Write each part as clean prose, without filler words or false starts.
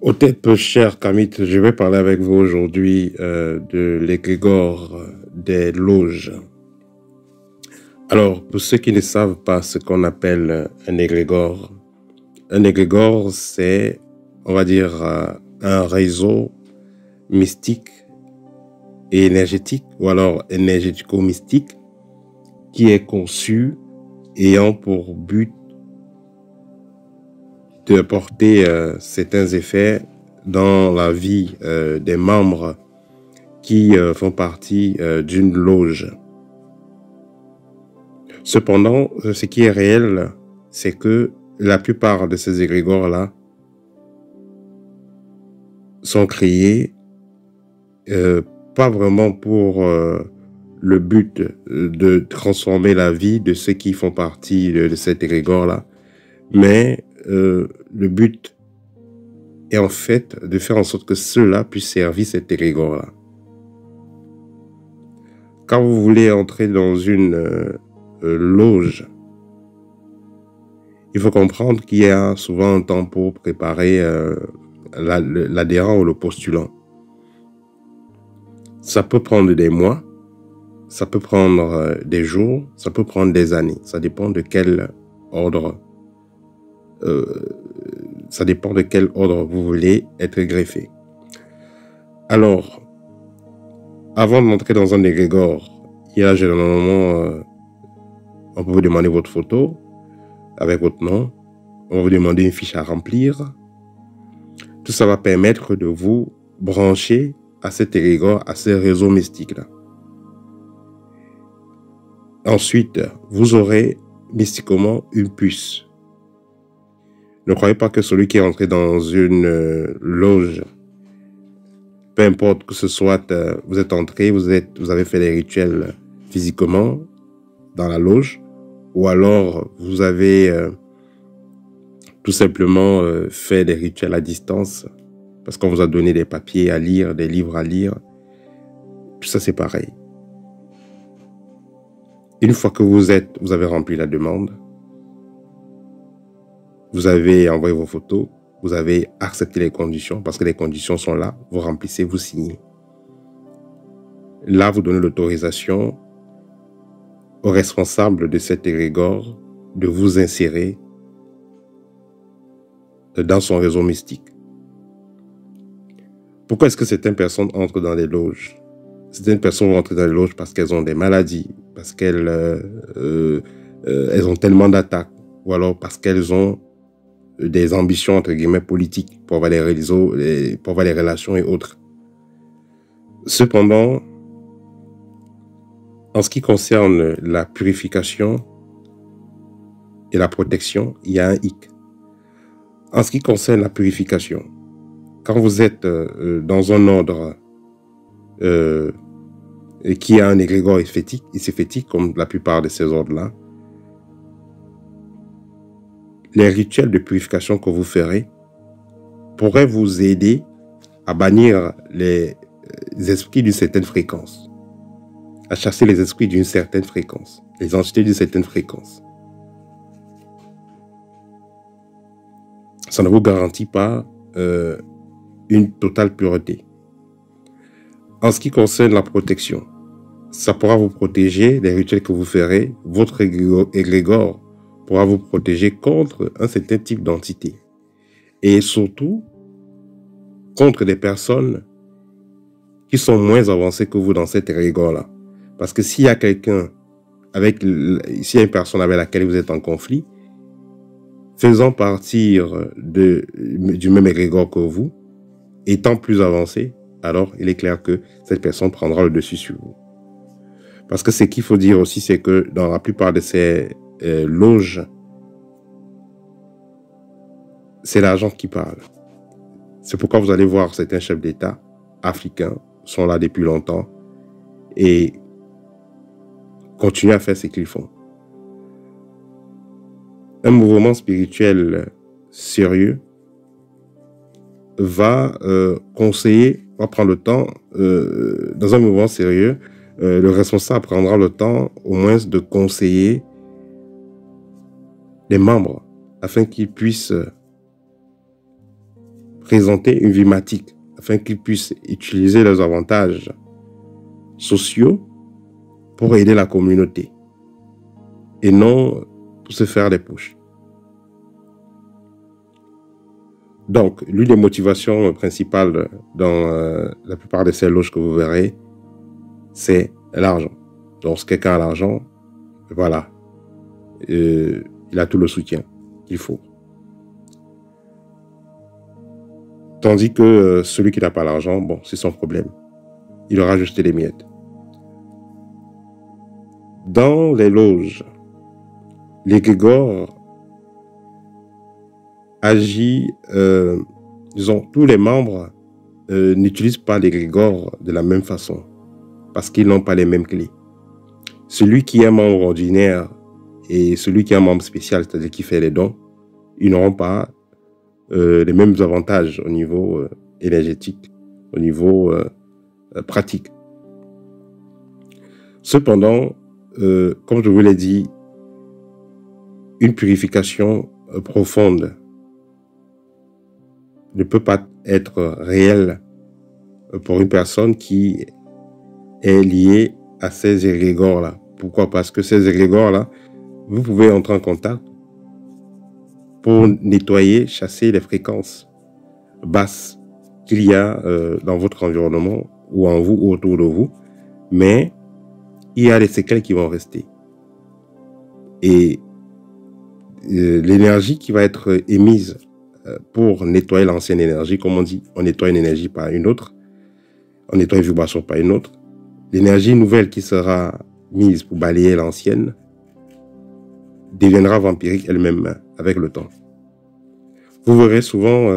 Au tête peu cher, Kamit, je vais parler avec vous aujourd'hui de l'égrégore des loges. Alors, pour ceux qui ne savent pas ce qu'on appelle un égrégore c'est, on va dire, un réseau mystique et énergétique, ou alors énergético-mystique, qui est conçu ayant pour but de porter certains effets dans la vie des membres qui font partie d'une loge. Cependant, ce qui est réel, c'est que la plupart de ces égrégores-là sont créés pas vraiment pour le but de transformer la vie de ceux qui font partie de cet égrégore-là, mais le but est en fait de faire en sorte que ceux-là puissent servir cet égrégore-là. Quand vous voulez entrer dans une loge, il faut comprendre qu'il y a souvent un temps pour préparer l'adhérent ou le postulant. Ça peut prendre des mois, ça peut prendre des jours, ça peut prendre des années. Ça dépend de quel ordre vous voulez être greffé. Alors, avant d'entrer dans un égrégore, il y a généralement, on peut vous demander votre photo avec votre nom, on va vous demander une fiche à remplir. Tout ça va permettre de vous brancher à cet égrégore, à ce réseau mystique-là. Ensuite, vous aurez mystiquement une puce. Ne croyez pas que celui qui est entré dans une loge, peu importe que ce soit, vous êtes entré, vous avez fait des rituels physiquement dans la loge, ou alors vous avez tout simplement fait des rituels à distance, parce qu'on vous a donné des papiers à lire, des livres à lire. Tout ça, c'est pareil. Une fois que vous avez rempli la demande, vous avez envoyé vos photos, vous avez accepté les conditions, parce que les conditions sont là, vous remplissez, vous signez. Là, vous donnez l'autorisation au responsable de cet égrégore de vous insérer dans son réseau mystique. Pourquoi est-ce que certaines personnes entrent dans les loges? Certaines personnes vont entrer dans les loges parce qu'elles ont des maladies, parce qu'elles ont tellement d'attaques, ou alors parce qu'elles ont des ambitions, entre guillemets, politiques pour avoir les relations et autres. Cependant, en ce qui concerne la purification et la protection, il y a un hic. En ce qui concerne la purification, quand vous êtes dans un ordre qui a un égrégore éphétique, comme la plupart de ces ordres-là, les rituels de purification que vous ferez pourraient vous aider à bannir les esprits d'une certaine fréquence, à chasser les esprits d'une certaine fréquence, les entités d'une certaine fréquence. Ça ne vous garantit pas une totale pureté. En ce qui concerne la protection, ça pourra vous protéger des rituels que vous ferez. Votre égrégore pourra vous protéger contre un certain type d'entité. Et surtout, contre des personnes qui sont moins avancées que vous dans cet égrégore-là. Parce que s'il y a une personne avec laquelle vous êtes en conflit, faisant partir du même égrégore que vous, étant plus avancé, alors il est clair que cette personne prendra le dessus sur vous. Parce que ce qu'il faut dire aussi, c'est que dans la plupart de ces loges, c'est l'argent qui parle. C'est pourquoi vous allez voir certains chefs d'État africains sont là depuis longtemps et continuent à faire ce qu'ils font. Un mouvement spirituel sérieux va prendre le temps, dans un mouvement sérieux, le responsable prendra le temps au moins de conseiller les membres afin qu'ils puissent présenter une vie matique afin qu'ils puissent utiliser leurs avantages sociaux pour aider la communauté et non pour se faire des poches. Donc, l'une des motivations principales dans la plupart de ces loges que vous verrez, c'est l'argent. Donc, si quelqu'un a l'argent, voilà, il a tout le soutien qu'il faut. Tandis que celui qui n'a pas l'argent, bon, c'est son problème. Il aura jeté les miettes. Dans les loges, l'égrégore agit, disons, tous les membres n'utilisent pas l'égrégore de la même façon parce qu'ils n'ont pas les mêmes clés. Celui qui est un membre ordinaire et celui qui est un membre spécial, c'est-à-dire qui fait les dons, ils n'auront pas les mêmes avantages au niveau énergétique, au niveau pratique. Cependant, comme je vous l'ai dit, une purification profonde ne peut pas être réelle pour une personne qui est liée à ces égrégores-là. Pourquoi? Parce que ces égrégores-là, vous pouvez entrer en contact pour nettoyer, chasser les fréquences basses qu'il y a dans votre environnement ou en vous ou autour de vous, mais il y a des séquelles qui vont rester. Et l'énergie qui va être émise pour nettoyer l'ancienne énergie, comme on dit, on nettoie une énergie par une autre, on nettoie une vibration par une autre. L'énergie nouvelle qui sera mise pour balayer l'ancienne deviendra vampirique elle-même avec le temps. Vous verrez souvent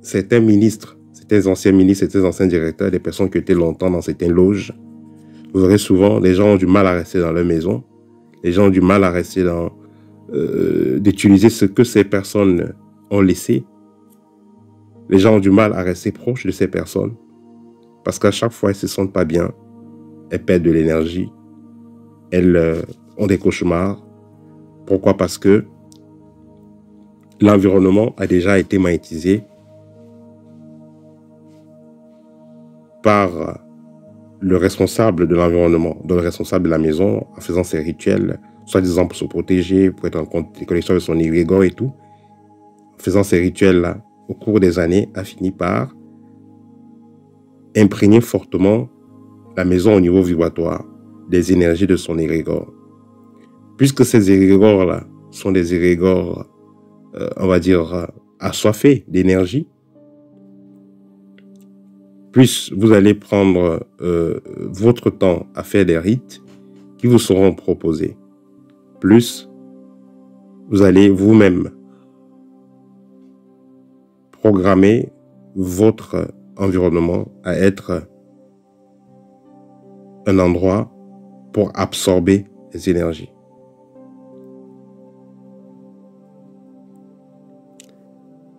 certains ministres, certains anciens ministres, certains anciens directeurs, des personnes qui étaient longtemps dans certaines loges. Vous verrez souvent, les gens ont du mal à rester dans leur maison. Les gens ont du mal à rester dans d'utiliser ce que ces personnes ont laissé. Les gens ont du mal à rester proches de ces personnes parce qu'à chaque fois, elles ne se sentent pas bien. Elles perdent de l'énergie. Elles ont des cauchemars. Pourquoi? Parce que l'environnement a déjà été magnétisé par le responsable de l'environnement, donc le responsable de la maison, en faisant ses rituels, soi-disant pour se protéger, pour être en connexion avec son égrégore et tout. En faisant ces rituels-là, au cours des années, a fini par imprégner fortement la maison au niveau vibratoire des énergies de son égrégore. Puisque ces égrégores-là sont des égrégores, on va dire, assoiffés d'énergie, plus vous allez prendre votre temps à faire des rites qui vous seront proposés, plus vous allez vous-même programmer votre environnement à être un endroit pour absorber les énergies.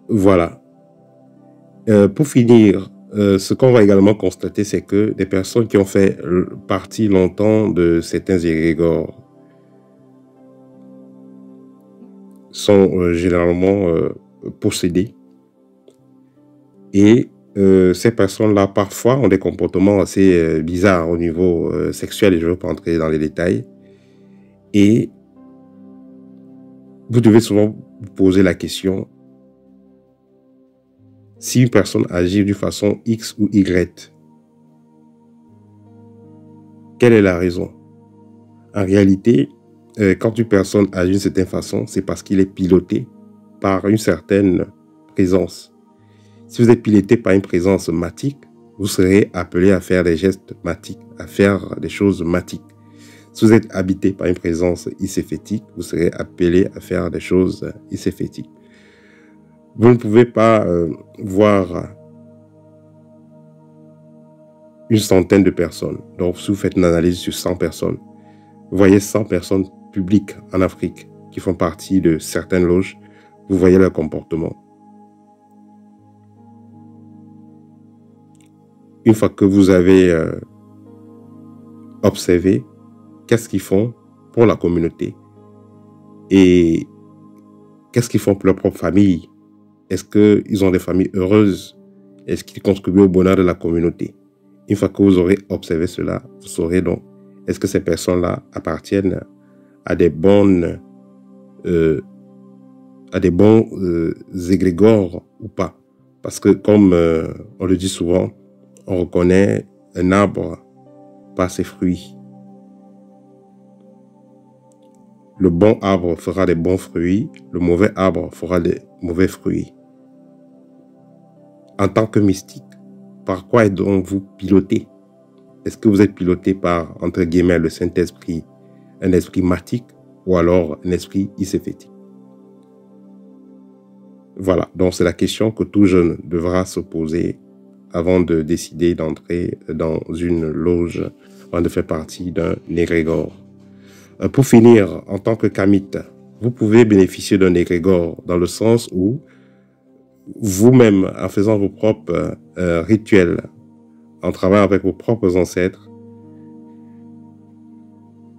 Voilà. Pour finir, ce qu'on va également constater, c'est que des personnes qui ont fait partie longtemps de certains égrégores sont généralement possédées. Et ces personnes-là, parfois, ont des comportements assez bizarres au niveau sexuel, et je ne veux pas entrer dans les détails. Et vous devez souvent vous poser la question, si une personne agit d'une façon X ou Y, quelle est la raison? En réalité, quand une personne agit d'une certaine façon, c'est parce qu'il est piloté par une certaine présence. Si vous êtes piloté par une présence matique, vous serez appelé à faire des gestes matiques, à faire des choses matiques. Si vous êtes habité par une présence icéphétique, vous serez appelé à faire des choses icéphétiques. Vous ne pouvez pas voir une centaine de personnes. Donc, si vous faites une analyse sur 100 personnes, vous voyez 100 personnes publiques en Afrique qui font partie de certaines loges, vous voyez leur comportement. Une fois que vous avez observé qu'est-ce qu'ils font pour la communauté et qu'est-ce qu'ils font pour leur propre famille Est-ce qu'ils ont des familles heureuses? Est-ce qu'ils contribuent au bonheur de la communauté? Une fois que vous aurez observé cela, vous saurez donc, est-ce que ces personnes-là appartiennent à des bons égrégores ou pas? Parce que comme on le dit souvent, on reconnaît un arbre par ses fruits. Le bon arbre fera des bons fruits, le mauvais arbre fera des mauvais fruits. En tant que mystique, par quoi êtes donc vous piloté? Est-ce que vous êtes piloté par, entre guillemets, le Saint-Esprit, un esprit matique ou alors un esprit iséphétique? Voilà, donc c'est la question que tout jeune devra se poser avant de décider d'entrer dans une loge, avant de faire partie d'un égrégore. Pour finir, en tant que kamite, vous pouvez bénéficier d'un égrégore dans le sens où vous-même, en faisant vos propres rituels, en travaillant avec vos propres ancêtres,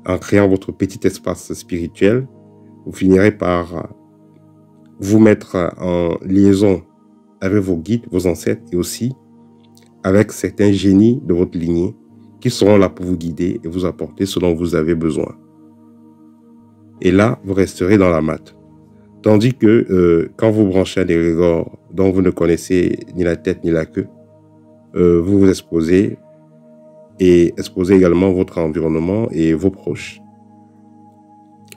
en créant votre petit espace spirituel, vous finirez par vous mettre en liaison avec vos guides, vos ancêtres et aussi avec certains génies de votre lignée qui seront là pour vous guider et vous apporter ce dont vous avez besoin. Et là, vous resterez dans la matte. Tandis que quand vous branchez un égrégore dont vous ne connaissez ni la tête ni la queue, vous vous exposez et exposez également votre environnement et vos proches.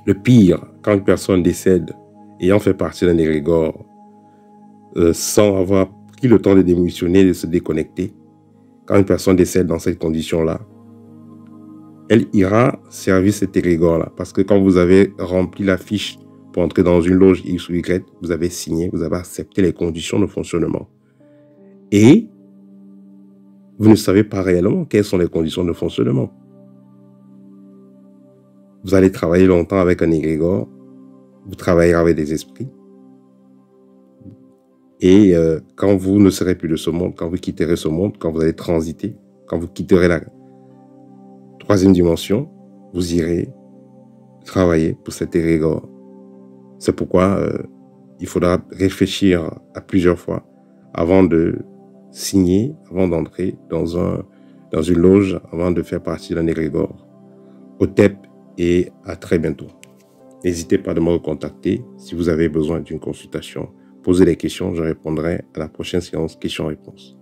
Le pire, quand une personne décède ayant fait partie d'un égrégore sans avoir pris le temps de démissionner, de se déconnecter, quand une personne décède dans cette condition-là, elle ira servir cet égrégore-là. Parce que quand vous avez rempli la fiche pour entrer dans une loge X ou Y, vous avez signé, vous avez accepté les conditions de fonctionnement. Et vous ne savez pas réellement quelles sont les conditions de fonctionnement. Vous allez travailler longtemps avec un égrégore, vous travaillerez avec des esprits. Et quand vous ne serez plus de ce monde, quand vous quitterez ce monde, quand vous allez transiter, quand vous quitterez la troisième dimension, vous irez travailler pour cet égrégore. C'est pourquoi il faudra réfléchir à plusieurs fois avant de signer, avant d'entrer dans une loge, avant de faire partie d'un égrégore. Au TEP et à très bientôt. N'hésitez pas à me recontacter si vous avez besoin d'une consultation. Posez des questions, je répondrai à la prochaine séance questions-réponses.